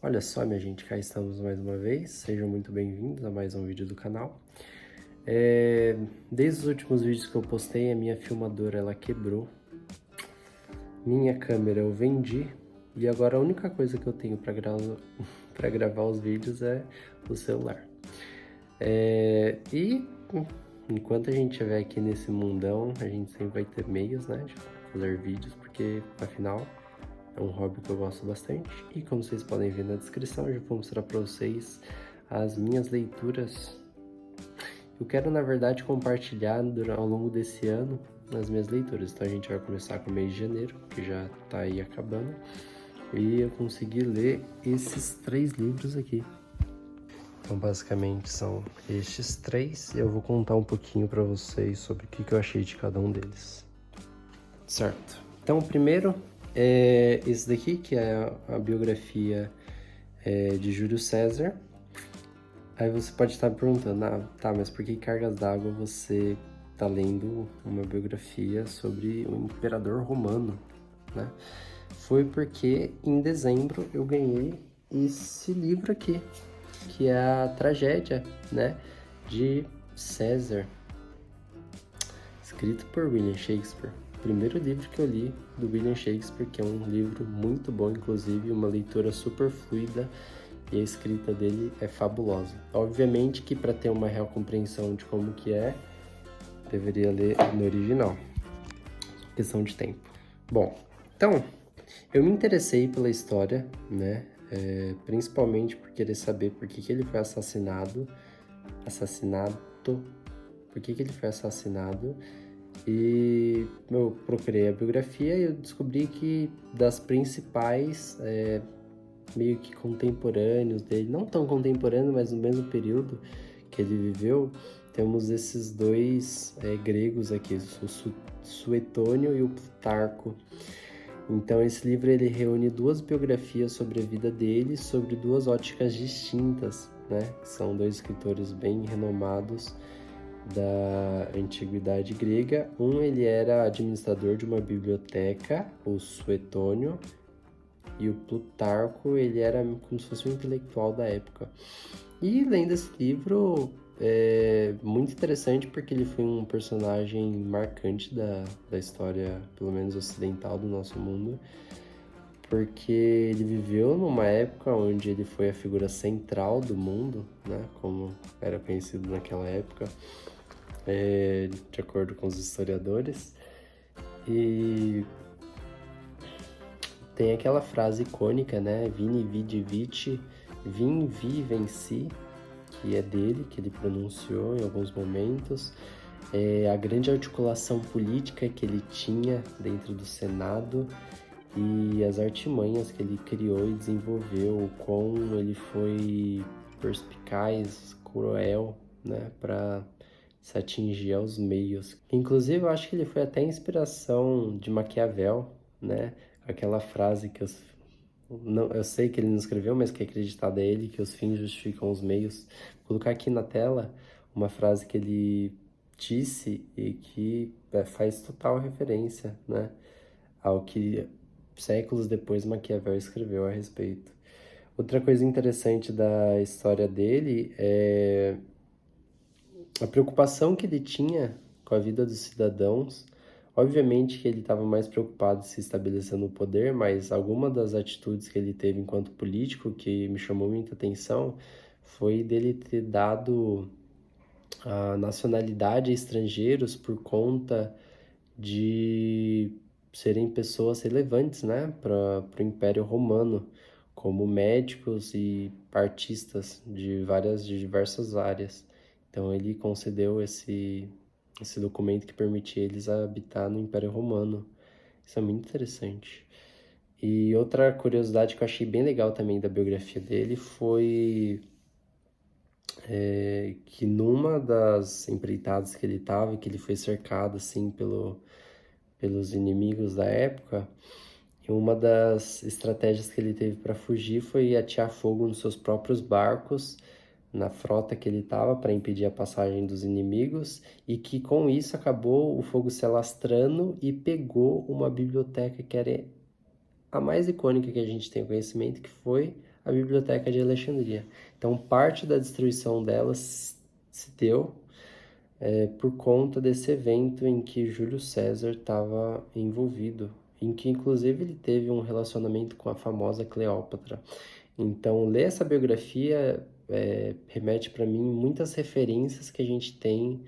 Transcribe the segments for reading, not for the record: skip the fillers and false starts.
Olha só, minha gente, cá estamos mais uma vez. Sejam muito bem-vindos a mais um vídeo do canal. Desde os últimos vídeos que eu postei, a minha filmadora ela quebrou. Minha câmera eu vendi e agora a única coisa que eu tenho para gravar os vídeos é o celular. E enquanto a gente estiver aqui nesse mundão, a gente sempre vai ter meios, né, de fazer vídeos, porque afinal é um hobby que eu gosto bastante. E como vocês podem ver na descrição, eu já vou mostrar para vocês as minhas leituras. Eu quero, na verdade, compartilhar ao longo desse ano as minhas leituras. Então a gente vai começar com o mês de janeiro, que já tá aí acabando. E eu consegui ler esses 3 livros aqui. Então basicamente são estes 3 e eu vou contar um pouquinho para vocês sobre o que eu achei de cada um deles. Certo. Então o primeiro é esse daqui, que é a biografia de Júlio César. Aí você pode estar me perguntando, tá, mas por que cargas d'água você tá lendo uma biografia sobre o imperador romano, né? Foi porque em dezembro eu ganhei esse livro aqui, que é a tragédia, né, de César, escrito por William Shakespeare. Primeiro livro que eu li do William Shakespeare, que é um livro muito bom, inclusive uma leitura super fluida, e a escrita dele é fabulosa. Obviamente que para ter uma real compreensão de como que é, deveria ler no original. Questão de tempo. Bom, então, eu me interessei pela história, né? Principalmente por querer saber por que ele foi assassinado, por que ele foi assassinado. E eu procurei a biografia e eu descobri que das principais meio que contemporâneos dele, não tão contemporâneo, mas no mesmo período que ele viveu, temos esses dois gregos aqui, o Suetônio e o Plutarco. Então esse livro ele reúne 2 biografias sobre a vida dele, sobre 2 óticas distintas, né? São 2 escritores bem renomados da antiguidade grega. Ele era administrador de uma biblioteca, o Suetônio, e o Plutarco, ele era como se fosse um intelectual da época. E lendo esse livro, é muito interessante porque ele foi um personagem marcante da história, pelo menos ocidental, do nosso mundo, porque ele viveu numa época onde ele foi a figura central do mundo, né, como era conhecido naquela época, de acordo com os historiadores. E tem aquela frase icônica, né? Vini vidi vici, vim vi venci, que é dele, que ele pronunciou em alguns momentos. A grande articulação política que ele tinha dentro do Senado e as artimanhas que ele criou e desenvolveu, o quão ele foi perspicaz, cruel, né? Para se atingir aos meios. Inclusive, eu acho que ele foi até inspiração de Maquiavel, né? Aquela frase que eu sei que ele não escreveu, mas que é acreditada a ele, que os fins justificam os meios. Vou colocar aqui na tela uma frase que ele disse e que faz total referência, né, ao que séculos depois Maquiavel escreveu a respeito. Outra coisa interessante da história dele é a preocupação que ele tinha com a vida dos cidadãos. Obviamente que ele estava mais preocupado em se estabelecer no poder, mas alguma das atitudes que ele teve enquanto político que me chamou muita atenção foi dele ter dado a nacionalidade a estrangeiros por conta de serem pessoas relevantes, né, para o Império Romano, como médicos e artistas de diversas áreas. Então ele concedeu esse documento que permitia eles habitar no Império Romano. Isso é muito interessante. E outra curiosidade que eu achei bem legal também da biografia dele foi que numa das empreitadas que ele estava, que ele foi cercado assim pelos inimigos da época, e uma das estratégias que ele teve para fugir foi atear fogo nos seus próprios barcos, na frota que ele estava, para impedir a passagem dos inimigos, e que com isso acabou o fogo se alastrando e pegou uma biblioteca que era a mais icônica que a gente tem conhecimento, que foi a a Biblioteca de Alexandria. Então, parte da destruição dela se deu por conta desse evento em que Júlio César estava envolvido, em que inclusive ele teve um relacionamento com a famosa Cleópatra. Então, ler essa biografia remete para mim muitas referências que a gente tem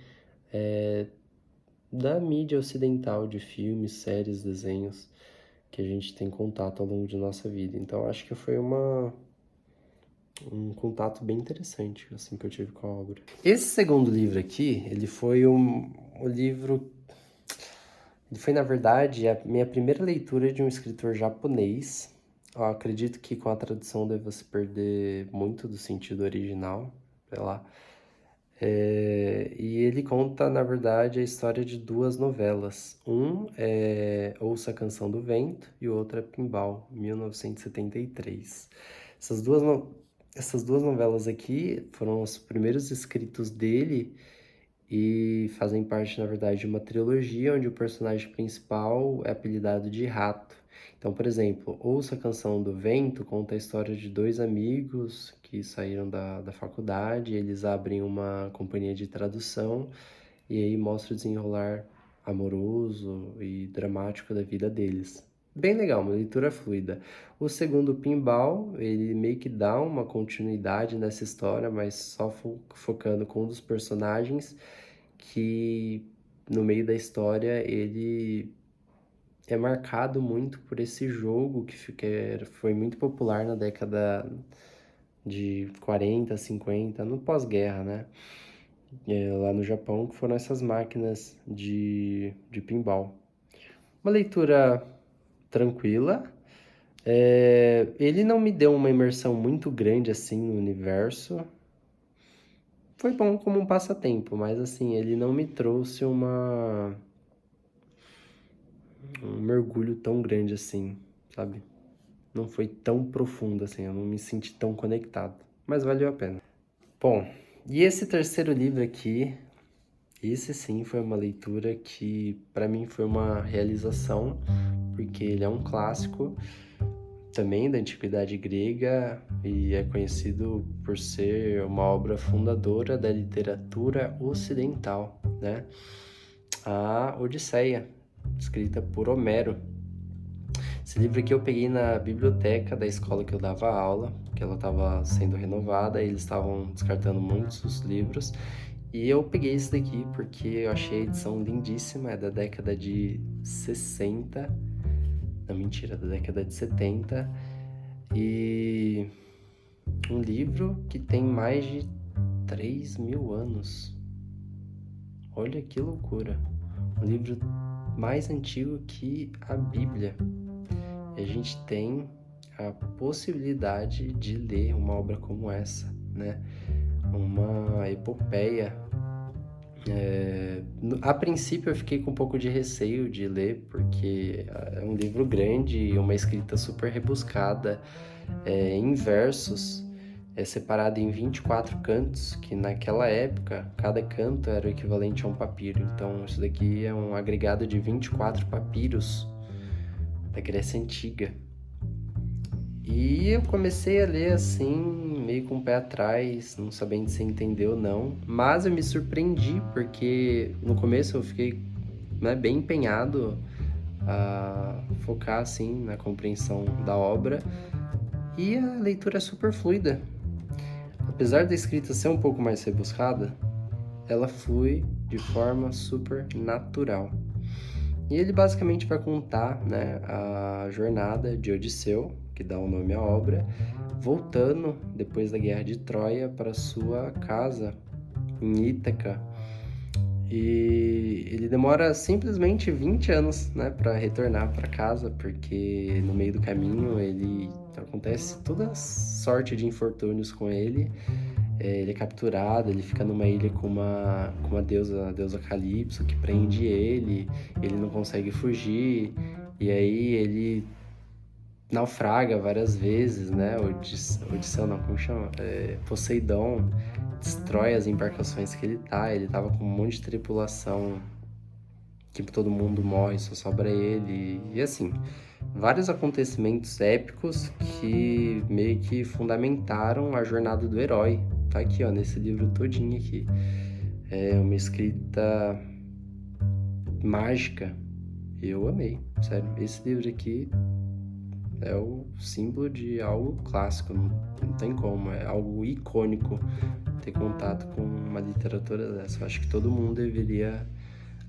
da mídia ocidental, de filmes, séries, desenhos, que a gente tem contato ao longo de nossa vida. Então, acho que foi um contato bem interessante, assim, que eu tive com a obra. Esse segundo livro aqui, ele foi ele foi, na verdade, a minha primeira leitura de um escritor japonês. Eu acredito que com a tradução deva se perder muito do sentido original, sei lá. E ele conta, na verdade, a história de duas novelas. Um é Ouça a Canção do Vento e o outro é Pinball, 1973. Essas duas novelas aqui foram os primeiros escritos dele e fazem parte, na verdade, de uma trilogia onde o personagem principal é apelidado de Rato. Então, por exemplo, Ouça a Canção do Vento conta a história de dois amigos que saíram da faculdade, eles abrem uma companhia de tradução e aí mostra o desenrolar amoroso e dramático da vida deles. Bem legal, uma leitura fluida. O segundo, Pinball, ele meio que dá uma continuidade nessa história, mas só focando com um dos personagens que no meio da história ele é marcado muito por esse jogo que foi muito popular na década de 40, 50, no pós-guerra, né? Lá no Japão, que foram essas máquinas de pinball. Uma leitura tranquila. Ele não me deu uma imersão muito grande assim no universo. Foi bom como um passatempo, mas assim, ele não me trouxe um mergulho tão grande assim, sabe? Não foi tão profundo assim, eu não me senti tão conectado, mas valeu a pena. Bom, e esse terceiro livro aqui, esse sim foi uma leitura que para mim foi uma realização, porque ele é um clássico também da antiguidade grega e é conhecido por ser uma obra fundadora da literatura ocidental, né? A Odisseia, escrita por Homero. Esse livro aqui eu peguei na biblioteca da escola que eu dava aula, que ela estava sendo renovada, e eles estavam descartando muitos livros, e eu peguei esse daqui porque eu achei a edição lindíssima, é da década de 60, não, mentira, da década de 70, e um livro que tem mais de 3.000 anos. Olha que loucura! Um livro mais antigo que a Bíblia. E a gente tem a possibilidade de ler uma obra como essa, né? Uma epopeia. A princípio eu fiquei com um pouco de receio de ler, porque é um livro grande e uma escrita super rebuscada, em versos, separado em 24 cantos, que naquela época cada canto era o equivalente a um papiro. Então isso daqui é um agregado de 24 papiros da Grécia Antiga. E eu comecei a ler assim, meio com o pé atrás, não sabendo se entendeu ou não, mas eu me surpreendi, porque no começo eu fiquei, né, bem empenhado a focar assim na compreensão da obra, e a leitura é super fluida. Apesar da escrita ser um pouco mais rebuscada, ela flui de forma super natural. E ele basicamente vai contar, né, a jornada de Odisseu, que dá o nome à obra, voltando depois da Guerra de Troia para sua casa em Ítaca. E ele demora simplesmente 20 anos, né, para retornar para casa, porque no meio do caminho acontece toda sorte de infortúnios com ele. Ele é capturado, ele fica numa ilha com uma deusa, a deusa Calypso, que prende ele não consegue fugir, e aí ele naufraga várias vezes, né? Odisseu não, como chama? Poseidon destrói as embarcações que ele tava com um monte de tripulação, que todo mundo morre, só sobra ele, e assim, vários acontecimentos épicos que meio que fundamentaram a jornada do herói. Tá aqui, ó, nesse livro todinho aqui. É uma escrita mágica. Eu amei, sério. Esse livro aqui é o símbolo de algo clássico, não tem como, é algo icônico ter contato com uma literatura dessa. Eu acho que todo mundo deveria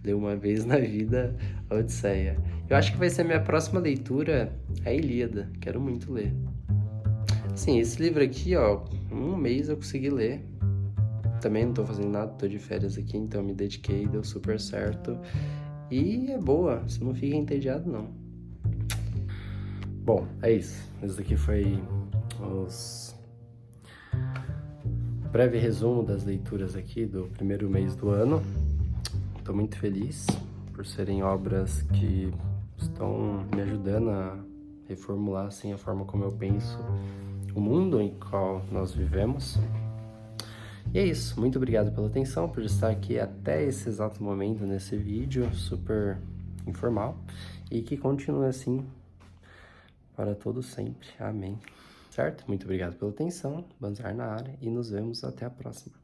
ler uma vez na vida a Odisseia. Eu acho que vai ser a minha próxima leitura, a Ilíada. Quero muito ler. Sim, esse livro aqui, ó, em um mês eu consegui ler. Também não tô fazendo nada, tô de férias aqui, então eu me dediquei, deu super certo. E é boa, você não fica entediado, não. Bom, é isso. Esse daqui foi os breve resumo das leituras aqui do primeiro mês do ano. Estou muito feliz por serem obras que estão me ajudando a reformular assim, a forma como eu penso o mundo em qual nós vivemos. E é isso, muito obrigado pela atenção, por estar aqui até esse exato momento nesse vídeo super informal e que continue assim para todo sempre. Amém. Certo? Muito obrigado pela atenção, Banzar na área e nos vemos até a próxima.